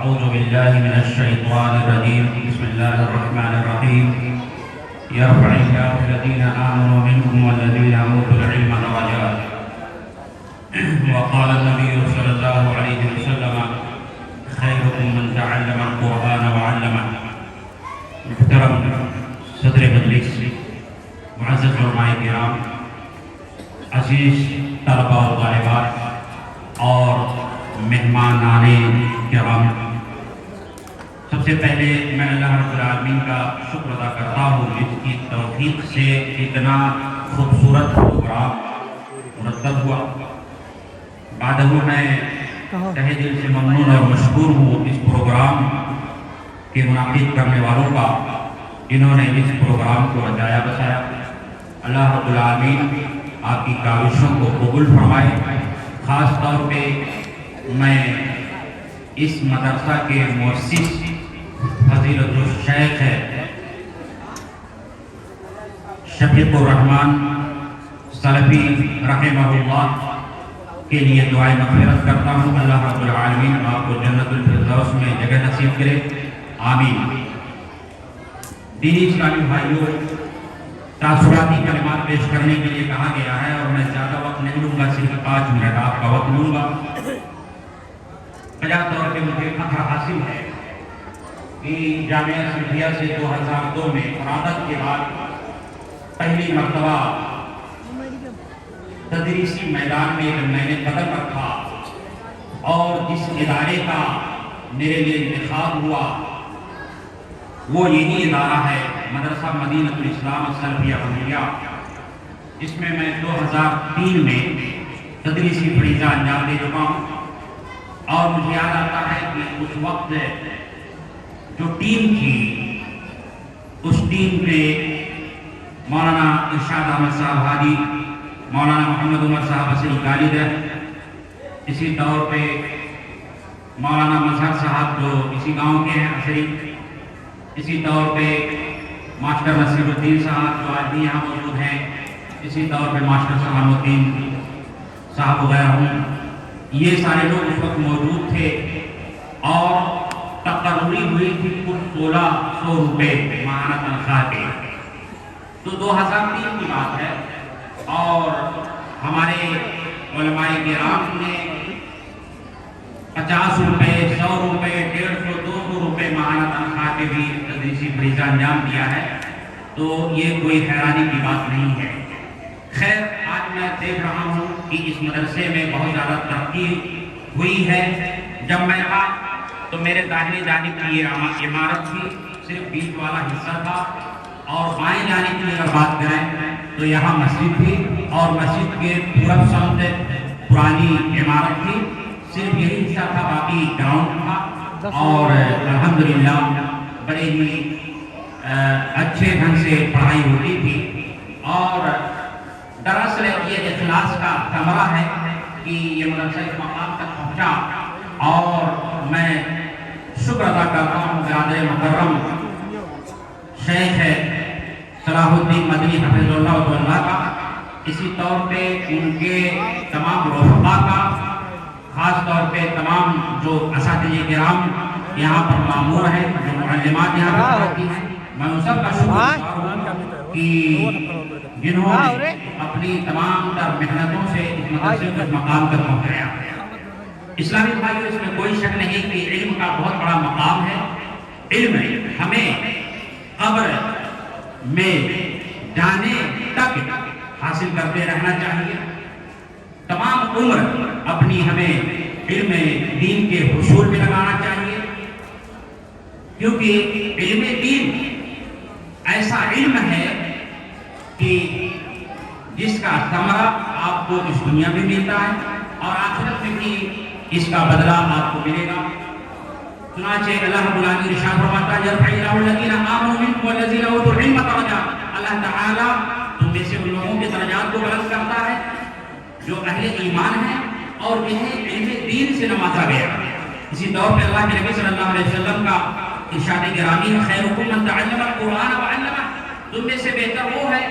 أعوذ بالله من الشيطان الرجيم بسم الله الرحمن الرحيم يرفع الله الذين آمنوا منكم والذين أوتوا العلم درجات وقال النبي صلى الله عليه وسلم خيركم من تعلم القرآن وعلمه. محترم صدر مجلس، معزز علماء کرام، عزیز طلباء و طالبات اور مہمانان کرام، سب سے پہلے میں اللہ رب العالمین کا شکر ادا کرتا ہوں جس کی توفیق سے اتنا خوبصورت پروگرام مرتب ہوا۔ بعد میں تہہ دل سے ممنون اور مشکور ہوں اس پروگرام کے منعقد کرنے والوں کا جنہوں نے اس پروگرام کو سجایا بسایا۔ اللہ رب العالمین آپ کی کاوشوں کو قبول فرمائے۔ خاص طور پہ میں اس مدرسہ کے مؤسس فضیلت الشیخ شفیق الرحمن سلفی رحمہ اللہ کے لیے دعائیں مغفرت کرتا ہوں۔ اللہ رب العالمین آپ کو جنت الفردوس میں جگہ نصیب کرے، آمین۔ دینی اسلامی بھائیوں، تاثراتی کلمات پیش کرنے کے لیے کہا گیا ہے اور میں زیادہ وقت نہیں لوں گا، صرف 5 منٹ آپ کا وقت لوں گا۔ بجا طور پہ مجھے فخر حاصل ہے کہ جامعہ سلفیہ سے 2002 میں قرارداد کے بعد پہلی مرتبہ تدریسی میدان میں جب میں نے قدم رکھا اور جس ادارے کا میرے لیے انتخاب ہوا وہ یہی ادارہ ہے مدرسہ مدینہ الاسلام السلفیہ بھنگیا، جس میں 2003 میں تدریسی فریضہ انجام دے چکا ہوں۔ اور مجھے یاد آتا ہے کہ اس وقت جو ٹیم تھی اس ٹیم پہ مولانا ارشاد احمد صاحب ہادی، مولانا محمد عمر صاحب اصلی غالب، اسی طور پہ مولانا مظہر صاحب جو اسی گاؤں کے ہیں عصری، اسی طور پہ ماسٹر نصیر الدین صاحب جو آج بھی یہاں موجود ہیں، اسی طور پہ ماسٹر سلام الدین صاحب وغیرہ ہوں، یہ سارے لوگ اس وقت موجود تھے اور تقرری ہوئی تھی کل 1600 روپے ماہانہ تنخواہ کے۔ تو 2003 کی بات ہے اور ہمارے علماء کرام نے 50 روپے، 100 روپے، 150، 200 روپے ماہانہ تنخواہ کے بھی تدریسی فریضہ انجام دیا ہے، تو یہ کوئی حیرانی کی بات نہیں ہے۔ خیر، آج میں دیکھ رہا ہوں کہ اس مدرسے میں بہت زیادہ ترقی ہوئی ہے۔ جب میں آیا تو میرے داہنی جانب کی یہ عمارت تھی، صرف بیچ والا حصہ تھا، اور بائیں جانب کی اگر بات کریں تو یہاں مسجد تھی اور مسجد کے پورب سمت پرانی عمارت تھی، صرف یہی حصہ تھا، باقی گراؤنڈ تھا، اور الحمدللہ بڑے ہی اچھے ڈھنگ سے پڑھائی ہوتی تھی۔ اور دراصل یہ اخلاص کا ثمرہ ہے کہ یہ مدرسہ اس مقام تک پہنچا، اور میں شکر ادا کرتا ہوں برادر مکرم شیخ صلاح الدین مدنی حفظ اللہ تعالیٰ کا، اسی طور پہ ان کے تمام رفقا کا، خاص طور پہ تمام جو اساتذہ کرام یہاں پر مامور ہیں، جو معلمات یہاں پر پڑھاتی ہیں، میں ان سب کا شکر گزار ہوں کہ جنہوں نے اپنی تمام تر محنتوں سے اس مدرسے کو اس مقام تک پہنچایا۔ اسلامی بھائیوں، اس میں کوئی شک نہیں کہ علم کا بہت بڑا مقام ہے۔ علم ہمیں قبر میں جانے تک حاصل کرتے رہنا چاہیے، تمام عمر اپنی ہمیں علم دین کے حصول میں لگانا چاہیے، کیونکہ علم دین ایسا علم ہے کہ جس کا ثمرہ آپ کو اس دنیا میں ملتا ہے اور آخرت میں بھی اس کا بدلہ آپ کو ملے گا۔ چنانچہ اللہ رب العالمین ارشاد فرماتا ہے یرفع اللہ الذین آمنوا منکم والذین اوتوا العلم درجات، اللہ تعالیٰ تم میں سے ان لوگوں کے درجات کو بلند کرتا ہے جو اہل ایمان ہیں اور جنہیں علم دین سے نوازا گیا۔ اسی طور پہ اللہ کے نبی صلی اللہ علیہ وسلم کا ارشاد گرامی ہے خیرکم من تعلم القرآن وعلمہ، تم میں سے بہتر وہ ہے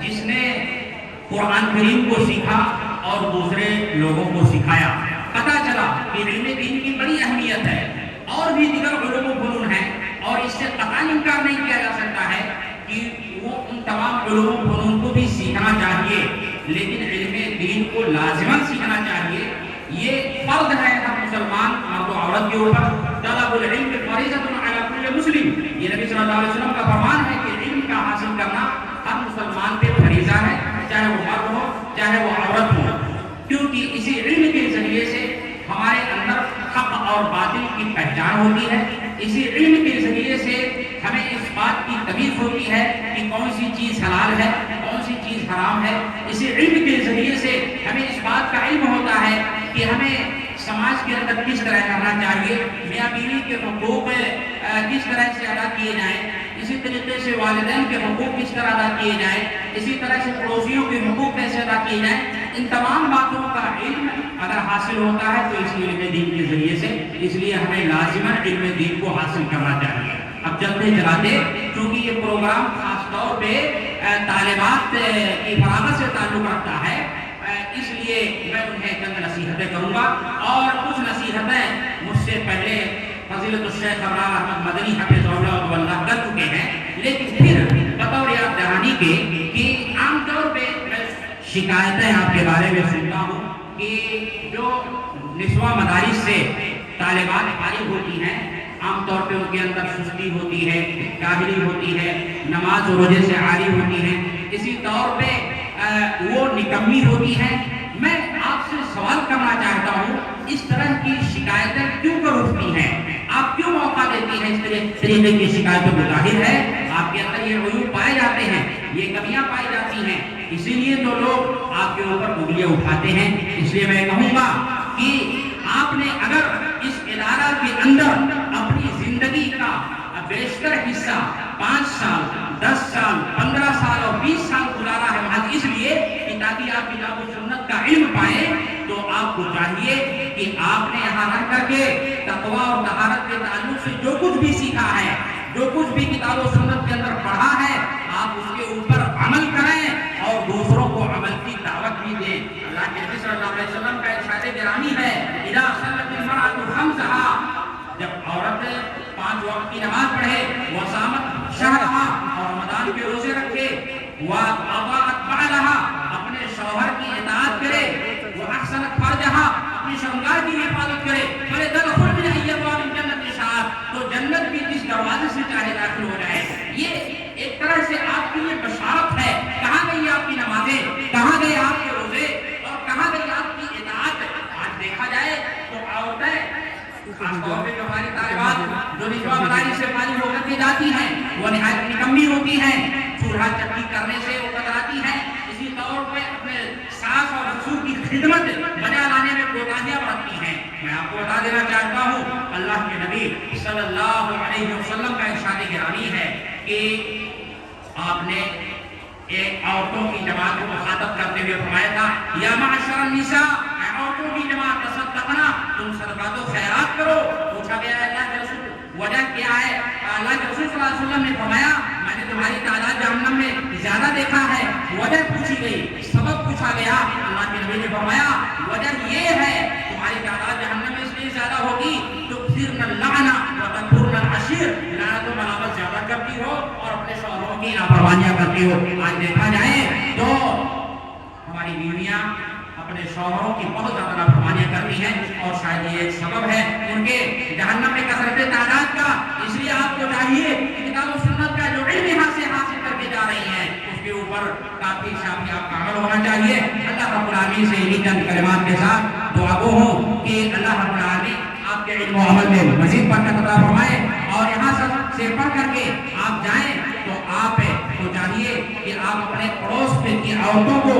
جس نے قرآن کریم کو سیکھا اور دوسرے لوگوں کو سکھایا۔ پتہ چلا کہ علم دین کی بڑی اہمیت ہے اور بھی دیگر علوم و فنون ہیں، اور اس سے قطعاً انکار نہیں کیا جا سکتا ہے کہ وہ ان تمام علوم و فنون کو بھی سیکھنا چاہیے، لیکن علم دین کو لازماً سیکھنا چاہیے۔ یہ فرض ہے ہر مسلمان مرد و عورت کے اوپر، طلب العلم فریضۃ علی کل مسلم، یہ نبی صلی اللہ علیہ وسلم کا فرمان ہے کہ علم کا حاصل کرنا ہر مسلمان پہ فریضہ ہے، چاہے وہ مرد ہو چاہے وہ عورت ہو، کیونکہ اسی علم کے ذریعے سے ہمارے اندر حق اور باطل کی پہچان ہوتی ہے، اسی علم کے ذریعے سے ہمیں اس بات کی تمیز ہوتی ہے کہ کون سی چیز حلال ہے کون سی چیز حرام ہے، اسی علم کے ذریعے سے ہمیں اس بات کا علم ہوتا ہے کہ ہمیں سماج کے اندر کس طرح کرنا چاہیے، میاں بیوی کے حقوق کس طرح سے ادا کیے جائیں، اسی طریقے سے والدین کے حقوق کس طرح ادا کیے جائیں، اسی طرح سے پڑوسیوں کے حقوق کیسے ادا کیے جائیں۔ ان تمام باتوں کا علم اگر حاصل ہوتا ہے تو اسی علم دین کے ذریعے سے، اس لیے ہمیں لازماً علم دین کو حاصل کرنا چاہیے۔ اب چلتے چلاتے، چونکہ یہ پروگرام خاص طور پہ طالبات کی فراغت سے تعلق رکھتا ہے، اس لیے میں انہیں چند نصیحتیں کروں گا، اور کچھ نصیحتیں مجھ سے پہلے فضیلت الشیخ ابرار احمد مدنی حفظہ اللہ کر چکے ہیں، لیکن پھر بطور یاد دہانی کے کہ عام طور پہ میں شکایتیں آپ کے بارے میں سنتا ہوں کہ جو نسواں مدارس سے طالبات فارغ ہوتی ہیں، عام طور پہ ان کے اندر سستی ہوتی ہے، کاہلی ہوتی ہے، نماز و روزے سے عاری ہوتی ہیں، اسی طور پہ وہ نکمی ہوتی ہے۔ میں آپ سے سوال کرنا چاہتا ہوں، اس طرح کی شکایتیں کیوں کر اٹھتی ہیں؟ آپ کیوں موقع دیتی ہیں اس طریقے کی شکایتوں کو؟ ظاہر ہے آپ کے اندر یہ عیوب پائے جاتے ہیں، یہ کمیاں پائی جاتی ہیں، اسی لیے تو لوگ آپ کے اوپر انگلیاں اٹھاتے ہیں۔ اس لیے میں کہوں گا کہ آپ نے اگر اس ادارہ کے اندر اپنی زندگی کا بیشتر حصہ 5 سال 10 سال 15 سال اور 20 سال گزارا ہے محض اس لیے کہ تاکہ آپ کتاب و سنت کا علم پائیں، تو آپ کو چاہیے کہ آپ نے یہاں رہ کر کے تقویٰ اور طہارت کے تعلق سے جو کچھ بھی سیکھا ہے، جو کچھ بھی کتاب و سنت کے اندر پڑھا ہے، آپ اس کے اوپر عمل کریں اور دوسروں کو عمل کی دعوت بھی دیں۔ اللہ کے نبی صلی اللہ علیہ وسلم کا ارشاد گرامی ہے، اذا صلت المرأة خمسها، جب عورت 5 وقت کی نماز پڑھے، وصامت شہرہا، اور رمضان کے روزے رکھے، وأطاعت بعلہا، اپنے شوہر کی اطاعت کرے، وأحسنت فرجہا، اپنی شرمگاہ کی حفاظت کرے، فلتدخل من أي أبواب الجنة شاءت، تو جنت بھی جس دروازے سے چاہے داخل ہو جائے۔ یہ ایک طرح سے آپ کے لیے بشارت ہے۔ کہاں گئی آپ کی نمازیں، کہاں گئے آپ کے روزے، اور کہاں گئی آپ کی اطاعت؟ آج دیکھا جائے تو عورتیں خاص طور پہ جو ہماری طالبات جو نسواں مدارس سے فارغ ہو کر کے جاتی ہیں، وہ نہایت نکمی ہوتی ہیں، چولہا چکی کرنے سے وہ کتراتی ہیں، اسی طور پہ اپنے ساس اور سسر کی خدمت بجا لانے میں کوتاہیاں برتتی ہیں۔ میں آپ کو بتا دینا چاہتا ہوں، اللہ کے نبی صلی اللہ علیہ وسلم کا ارشاد گرامی ہے کہ آپ نے ایک عورتوں کی جماعت کو مخاطب کرتے ہوئے فرمایا تھا، یا معشر النساء، عورتوں کی جماعت، تصدقنا، تم صدقات و خیرات کرو۔ پوچھا گیا ہے اللہ کے رسول وجہ کیا ہے؟ اللہ کے رسول صلی اللہ علیہ وسلم نے فرمایا، میں نے تمہاری تعداد جہنم میں زیادہ دیکھا ہے۔ وجہ پوچھی گئی، سبب پوچھا گیا، اللہ کے نبی نے فرمایا وجہ یہ ہے تمہاری تعداد جہنم میں اس لیے زیادہ ہوگی، تکثرن اللعنہ وتکفرن العشیر، لعنت و ملامت زیادہ کرتی ہو اور اپنے شوہروں کی نافرمانیاں کرتی ہو۔ آج دیکھا جائے تو ہماری بیویاں اپنے شوہروں کی بہت زیادہ نافرمانیاں کرتی ہیں، اور شاید یہ ایک سبب ہے ان کے جہنم میں کثرت تعداد کا۔ اس لیے آپ کو چاہیے کہ کتاب و سنت کا جو علم یہاں سے حاصل کر کے جا رہی ہیں اس کے اوپر کافی شافی آپ کا عمل ہونا چاہیے۔ اللہ رب العالمین سے انہی چند کلمات کے ساتھ دعا گو ہوں کہ اللہ رب العالمین آپ کے علم و عمل میں مزید برکت عطا فرمائے، اور یہاں سے پڑھ کر کے آپ جائیں تو آپ کو چاہیے کہ آپ اپنے پڑوس کی عورتوں کو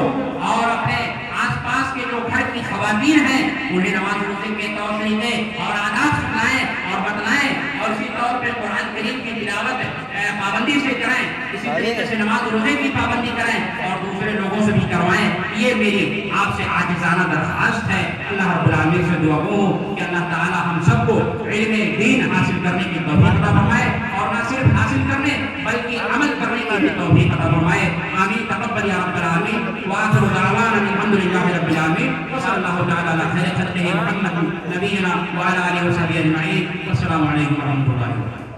اور اپنے آس پاس کے جو گھر کی خواتین ہیں انہیں نماز روزے کے طور طریقے اور آداب سکھلائیں اور بتلائیں، اور اسی طور پہ قرآن کریم کی تلاوت پابندی سے کرائیں، اسی طریقے سے نماز روزے کی پابندی کرائیں اور دوسرے لوگوں سے بھی کروائیں۔ یہ میری آپ سے عاجزانہ درخواست ہے۔ اللہ رب العالمین سے دعا گو کہ اللہ تعالی ہم سب کو علم دین حاصل کرنے کی توفیق عطا فرمائے، اور نہ صرف حاصل کرنے بلکہ عمل کرنے کی بھی توفیق عطا فرمائے۔ آمین، تقبل یا رب العالمین، وآخر دعوانا الحمد للہ رب العالمین، وصلی اللہ تعالی علی خیر خلقہ محمد نبینا وعلی آلہ وصحبہ اجمعین. والسلام علیکم ورحمۃ اللہ وبرکاتہ.